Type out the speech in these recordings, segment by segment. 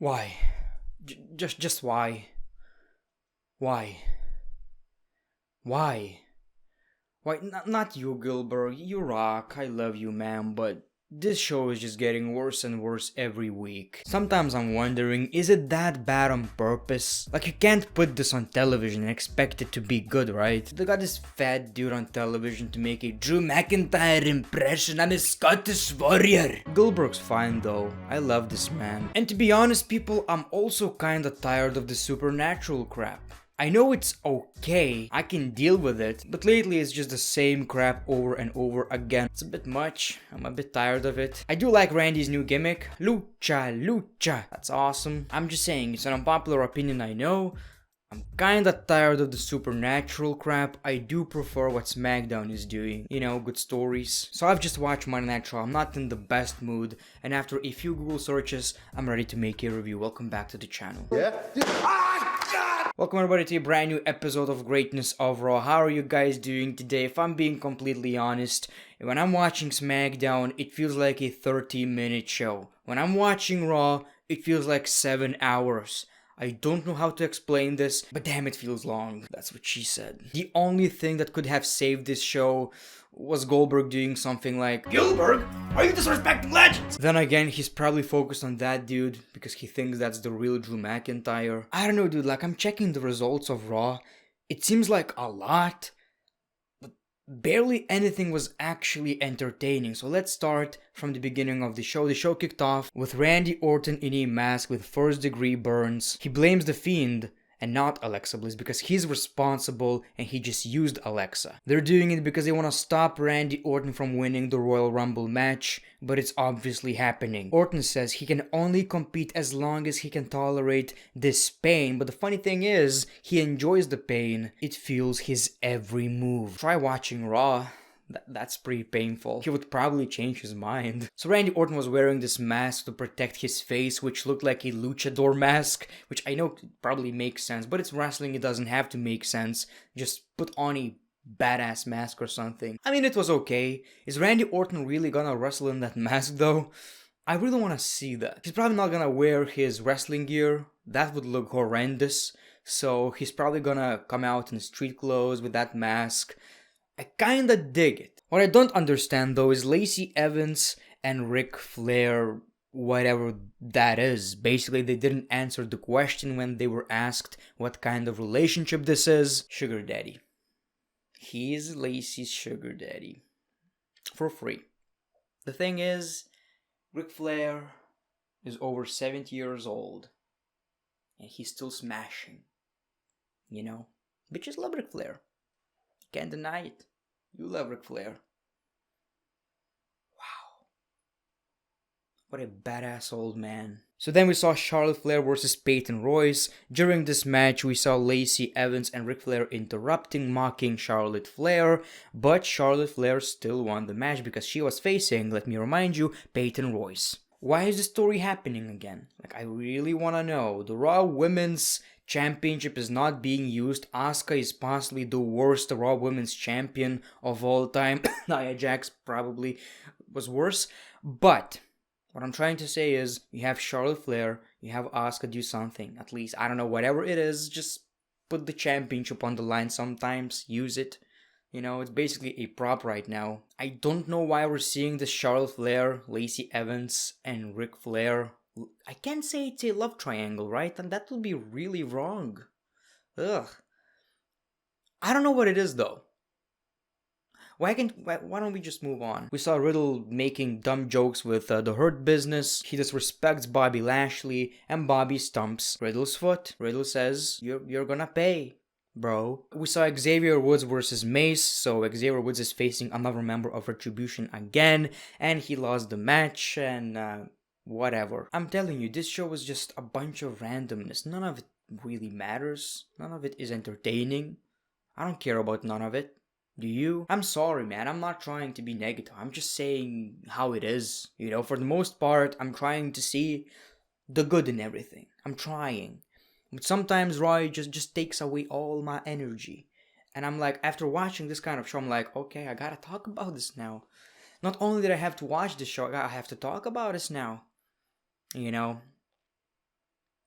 Why? Just why? Why? Why? Why? Not you, Gilbert. You rock. I love you, man. But this show is just getting worse and worse every week. Sometimes I'm wondering, is it that bad on purpose? Like, you can't put this on television and expect it to be good, right? They got this fat dude on television to make a Drew McIntyre impression. I'm a Scottish warrior. Goldberg's fine though. I love this man. And to be honest, people, I'm also kinda tired of the supernatural crap. I know it's okay, I can deal with it, but lately it's just the same crap over and over again. It's a bit much, I'm a bit tired of it. I do like Randy's new gimmick, Lucha, that's awesome. I'm just saying, it's an unpopular opinion, I know. I'm kinda tired of the supernatural crap. I do prefer what SmackDown is doing. You know, good stories. So I've just watched Monday Night Raw. I'm not in the best mood. And after a few Google searches, I'm ready to make a review. Welcome back to the channel. Welcome everybody to a brand new episode of Greatness of Raw. How are you guys doing today? If I'm being completely honest, when I'm watching SmackDown, it feels like a 30-minute show. When I'm watching Raw, it feels like 7 hours. I don't know how to explain this, but damn, it feels long. That's what she said. The only thing that could have saved this show was Goldberg doing something like, "Gilbert, are you disrespecting legends?" Then again, he's probably focused on that dude because he thinks that's the real Drew McIntyre. I don't know, dude, like, I'm checking the results of Raw. It seems like a lot, but barely anything was actually entertaining. So let's start from the beginning of the show. The show kicked off with Randy Orton in a mask with first-degree burns. He blames The Fiend and not Alexa Bliss because he's responsible and he just used Alexa. They're doing it because they want to stop Randy Orton from winning the Royal Rumble match, but it's obviously happening. Orton says he can only compete as long as he can tolerate this pain, but the funny thing is, he enjoys the pain. It fuels his every move. Try watching Raw. That's pretty painful. He would probably change his mind. So Randy Orton was wearing this mask to protect his face, which looked like a luchador mask, which I know probably makes sense, but it's wrestling, it doesn't have to make sense. Just put on a badass mask or something. I mean, it was okay. Is Randy Orton really gonna wrestle in that mask though? I really want to see that. He's probably not gonna wear his wrestling gear. That would look horrendous. So he's probably gonna come out in street clothes with that mask. I kinda dig it. What I don't understand though is Lacey Evans and Ric Flair, whatever that is. Basically, they didn't answer the question when they were asked what kind of relationship this is. Sugar daddy. He's Lacey's sugar daddy. For free. The thing is, Ric Flair is over 70 years old. And he's still smashing. You know? Bitches love Ric Flair. Can't deny it. You love Ric Flair. Wow. What a badass old man. So then we saw Charlotte Flair versus Peyton Royce. During this match, we saw Lacey Evans and Ric Flair interrupting, mocking Charlotte Flair. But Charlotte Flair still won the match because she was facing, let me remind you, Peyton Royce. Why is this story happening again? Like, I really want to know. The Raw Women's Championship is not being used. Asuka is possibly the worst Raw Women's Champion of all time. Nia Jax probably was worse. But what I'm trying to say is, you have Charlotte Flair, you have Asuka, do something. At least, I don't know, whatever it is, just put the championship on the line sometimes. Use it. You know, it's basically a prop right now. I don't know why we're seeing this Charlotte Flair, Lacey Evans, and Ric Flair. I can't say it's a love triangle, right? And that would be really wrong. Ugh. I don't know what it is though. Why don't we just move on? We saw Riddle making dumb jokes with the Hurt Business. He disrespects Bobby Lashley, and Bobby stumps Riddle's foot. Riddle says, "You're gonna pay, bro." We saw Xavier Woods versus Mace, so Xavier Woods is facing another member of Retribution again, and he lost the match, and whatever. I'm telling you, this show was just a bunch of randomness. None of it really matters. None of it is entertaining. I don't care about none of it. Do you? I'm sorry, man. I'm not trying to be negative. I'm just saying how it is. You know, for the most part, I'm trying to see the good in everything. I'm trying. But sometimes Raw just takes away all my energy. And I'm like, after watching this kind of show, I'm like, okay, I gotta talk about this now. Not only did I have to watch this show, I have to talk about this now. You know?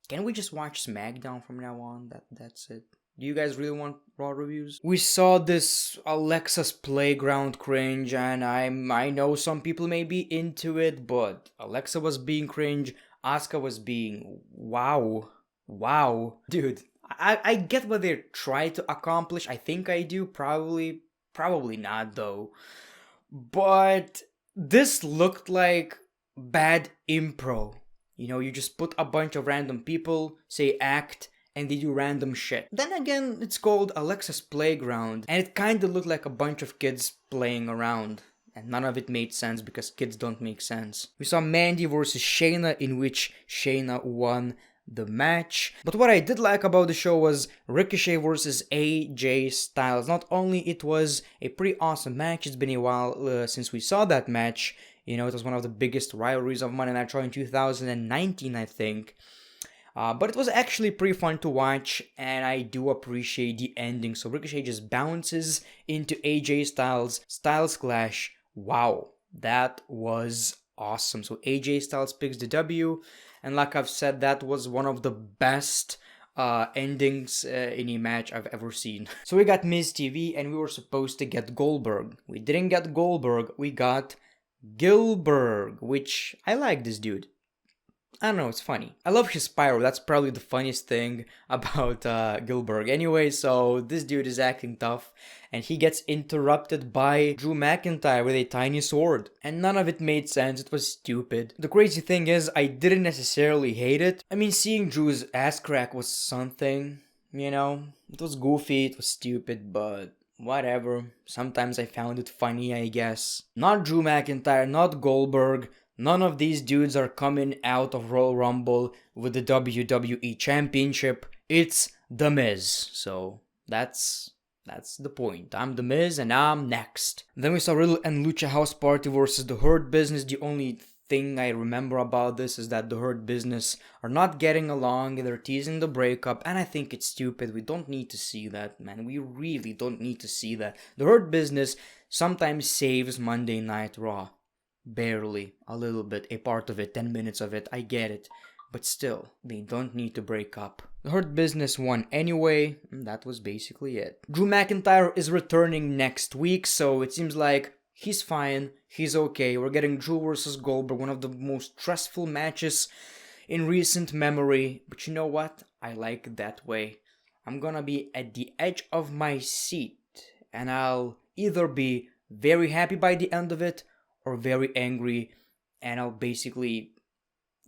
Can we just watch SmackDown from now on? That's it. Do you guys really want Raw reviews? We saw this Alexa's Playground cringe, and I know some people may be into it, but Alexa was being cringe, Asuka was being wow. Wow. Dude, I get what they're trying to accomplish. I think I do. Probably not though. But this looked like bad impro. You know, you just put a bunch of random people, say act, and they do random shit. Then again, it's called Alexa's Playground, and it kinda looked like a bunch of kids playing around. And none of it made sense because kids don't make sense. We saw Mandy versus Shayna, in which Shayna won the match. But what I did like about the show was Ricochet versus AJ Styles. Not only it was a pretty awesome match, it's been a while since we saw that match. You know, it was one of the biggest rivalries of Monday Night Raw in 2019, I think. But it was actually pretty fun to watch, and I do appreciate the ending. So Ricochet just bounces into AJ Styles, Styles Clash. Wow, that was awesome. So AJ Styles picks the W, and like I've said, that was one of the best endings in a match I've ever seen. So we got Miz TV, and we were supposed to get Goldberg. We didn't get Goldberg, we got Gilbert, which I like this dude. I don't know, it's funny. I love his pyro, that's probably the funniest thing about Gilbert. Anyway, so this dude is acting tough, and he gets interrupted by Drew McIntyre with a tiny sword. And none of it made sense, it was stupid. The crazy thing is, I didn't necessarily hate it. I mean, seeing Drew's ass crack was something, you know? It was goofy, it was stupid, but whatever. Sometimes I found it funny, I guess. Not Drew McIntyre, not Goldberg. None of these dudes are coming out of Royal Rumble with the WWE Championship. It's The Miz. So that's the point. I'm The Miz and I'm next. Then we saw Riddle and Lucha House Party versus the Hurt Business. The only thing I remember about this is that the Hurt Business are not getting along. They're teasing the breakup, and I think it's stupid. We don't need to see that, man. We really don't need to see that. The Hurt Business sometimes saves Monday Night Raw. Barely, a little bit, a part of it, 10 minutes of it, I get it. But still, they don't need to break up. The Hurt Business won anyway, and that was basically it. Drew McIntyre is returning next week, so it seems like he's fine, he's okay. We're getting Drew versus Goldberg, one of the most stressful matches in recent memory. But you know what? I like it that way. I'm gonna be at the edge of my seat, and I'll either be very happy by the end of it, or very angry, and I'll basically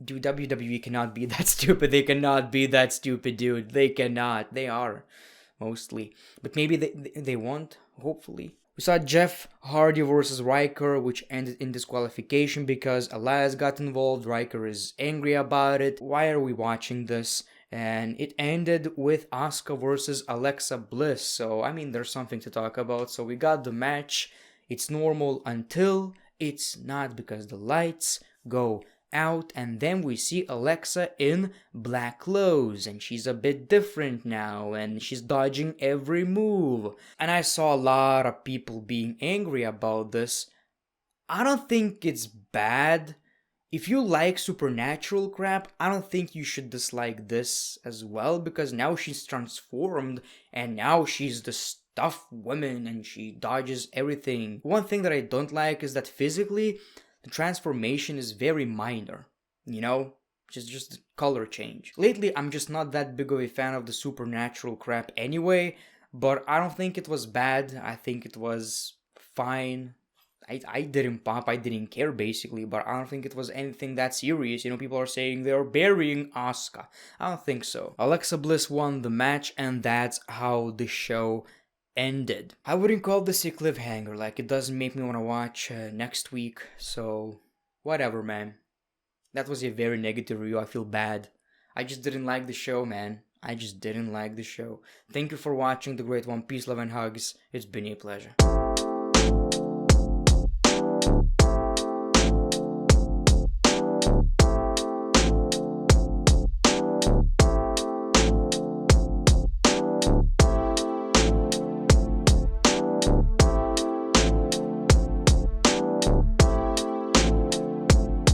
do. WWE cannot be that stupid. They cannot be that stupid, dude. They cannot. They are, mostly. But maybe they won't, hopefully. We saw Jeff Hardy versus Riker, which ended in disqualification because Elias got involved. Riker is angry about it. Why are we watching this? And it ended with Asuka versus Alexa Bliss. So, I mean, there's something to talk about. So we got the match. It's normal until it's not, because the lights go out and then we see Alexa in black clothes and she's a bit different now and she's dodging every move. And I saw a lot of people being angry about this. I don't think it's bad. If you like supernatural crap, I don't think you should dislike this as well, because now she's transformed and now she's the tough woman and she dodges everything. One thing that I don't like is that physically the transformation is very minor, you know, just the color change. Lately I'm just not that big of a fan of the supernatural crap anyway, but I don't think it was bad. I think it was fine. I didn't pop, I didn't care basically, but I don't think it was anything that serious. You know, people are saying they're burying Asuka. I don't think so. Alexa Bliss won the match, and that's how the show ended. I wouldn't call this a cliffhanger, like it doesn't make me want to watch next week, so whatever, man. That was a very negative review, I feel bad. I just didn't like the show, man. I just didn't like the show. Thank you for watching The Great One. Peace, love, and hugs. It's been a pleasure.